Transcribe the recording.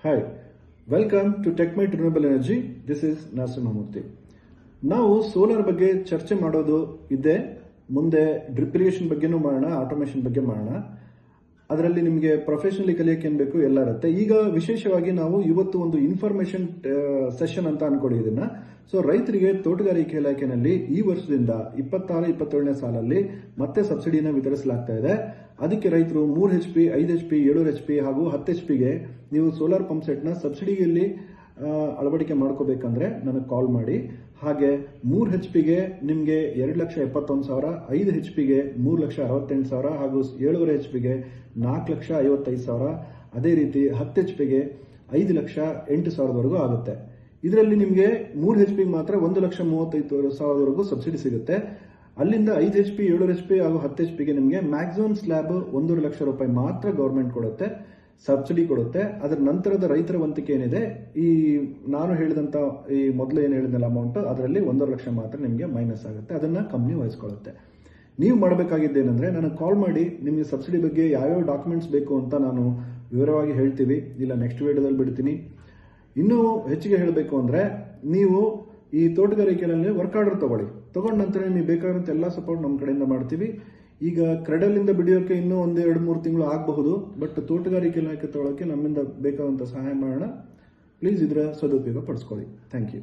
Hi, welcome to Techmite renewable energy. This is Narasimhamurthy. ನಾವು solar ಬಗ್ಗೆ ಚರ್ಚೆ ಮಾಡೋದು ಇದೆ. ಮುಂದೆ ಡ್ರಿಪ್ ಇರಿಗೇಷನ್ ಬಗ್ಗೆನೂ ಮಾಡೋಣ, ಆಟೋಮೇಷನ್ ಬಗ್ಗೆ ಮಾಡೋಣ. ಅದರಲ್ಲಿ ನಿಮಗೆ ಪ್ರೊಫೆಷನಲಿ ಕಲಿಯಕ್ಕೆ ಏನ್ ಬೇಕು ಎಲ್ಲ ಇರುತ್ತೆ. ಈಗ ವಿಶೇಷವಾಗಿ ನಾವು ಇವತ್ತು ಒಂದು ಇನ್ಫಾರ್ಮೇಶನ್ ಸೆಷನ್ ಅಂತ ಅನ್ಕೊಳ್ಳಿ ಇದನ್ನ. ಸೊ ರೈತರಿಗೆ ತೋಟಗಾರಿಕೆ ಇಲಾಖೆನಲ್ಲಿ ಈ ವರ್ಷದಿಂದ 26-27ನೇ ಸಾಲಲ್ಲಿ ಮತ್ತೆ ಸಬ್ಸಿಡಿನ ವಿತರಿಸಲಾಗ್ತಾ ಇದೆ. ಅದಕ್ಕೆ ರೈತರು 3 HP, 5 HP, 7 HP ಹಾಗೂ 10 HP ಗೆ ನೀವು ಸೋಲಾರ್ ಪಂಪ್ ಸೆಟ್ ನ ಸಬ್ಸಿಡಿಯಲ್ಲಿ ಅಳವಡಿಕೆ ಮಾಡ್ಕೋಬೇಕಂದ್ರೆ ನನಗೆ ಕಾಲ್ ಮಾಡಿ. ಹಾಗೆ 3 HP ಗೆ ನಿಮಗೆ 2,71,000, 5 HP ಗೆ 3,68,000 ಹಾಗೂ 7.5 HP ಗೆ 4,55,000, ಅದೇ ರೀತಿ 10 HP ಗೆ 5,08,000ವರೆಗೂ ಆಗುತ್ತೆ. ಇದರಲ್ಲಿ ನಿಮಗೆ 3 HP ಮಾತ್ರ 1,35,000ವರೆಗೂ ಸಬ್ಸಿಡಿ ಸಿಗುತ್ತೆ. ಅಲ್ಲಿಂದ 5 HP, 7 HP ಹಾಗೂ 10 HP ಗೆ ನಿಮಗೆ ಮ್ಯಾಕ್ಸಿಮಮ್ ಸ್ಲ್ಯಾಬ್ 1.5 ಲಕ್ಷ ರೂಪಾಯಿ ಮಾತ್ರ ಗವರ್ಮೆಂಟ್ ಕೊಡುತ್ತೆ, ಸಬ್ಸಿಡಿ ಕೊಡುತ್ತೆ. ಅದರ ನಂತರದ ರೈತರ ವಂತಿಕೆ ಏನಿದೆ, ಈ ನಾನು ಹೇಳಿದಂತ ಈ ಮೊದಲು ಏನು ಹೇಳಿದಲ್ಲ ಅಮೌಂಟ್, ಅದರಲ್ಲಿ 1.5 ಲಕ್ಷ ಮಾತ್ರ ನಿಮಗೆ ಮೈನಸ್ ಆಗುತ್ತೆ. ಅದನ್ನ ಕಂಪ್ನಿ ವಹಿಸ್ಕೊಳ್ಳುತ್ತೆ. ನೀವು ಮಾಡಬೇಕಾಗಿದ್ದೇನೆಂದ್ರೆ ನನಗೆ ಕಾಲ್ ಮಾಡಿ, ನಿಮಗೆ ಸಬ್ಸಿಡಿ ಬಗ್ಗೆ ಯಾವ್ಯಾವ ಡಾಕ್ಯುಮೆಂಟ್ಸ್ ಬೇಕು ಅಂತ ನಾನು ವಿವರವಾಗಿ ಹೇಳ್ತೀವಿ, ಇಲ್ಲ ನೆಕ್ಸ್ಟ್ ವಿಡಿಯೋದಲ್ಲಿ ಬಿಡ್ತೀನಿ. ಇನ್ನೂ ಹೆಚ್ಚಿಗೆ ಹೇಳಬೇಕು ಅಂದ್ರೆ ನೀವು ಈ ತೋಟಗಾರಿಕೆಯಲ್ಲಿ ವರ್ಕ್ ಆರ್ಡರ್ ತಗೊಂಡ ನಂತರ ನಿಮಗೆ ಬೇಕಾದಂತ ಎಲ್ಲ ಸಪೋರ್ಟ್ ನಮ್ಮ ಕಡೆಯಿಂದ ಮಾಡ್ತೀವಿ. ಈಗ ಕ್ರೆಡಲ್ ಇಂದ ಬಿಡಿಯೋಕೆ ಇನ್ನೂ 1-2-3 ತಿಂಗಳು ಆಗಬಹುದು, ಬಟ್ ತೋಟಗಾರಿಕೆ ಇಲಾಖೆ ತಗೊಳ್ಳೋಕೆ ನಮ್ಮಿಂದ ಬೇಕಾದಂತ ಸಹಾಯ ಮಾಡೋಣ. ಪ್ಲೀಸ್ ಇದರ ಸದುಪಯೋಗ ಪಡಿಸ್ಕೊಳ್ಳಿ. Thank you.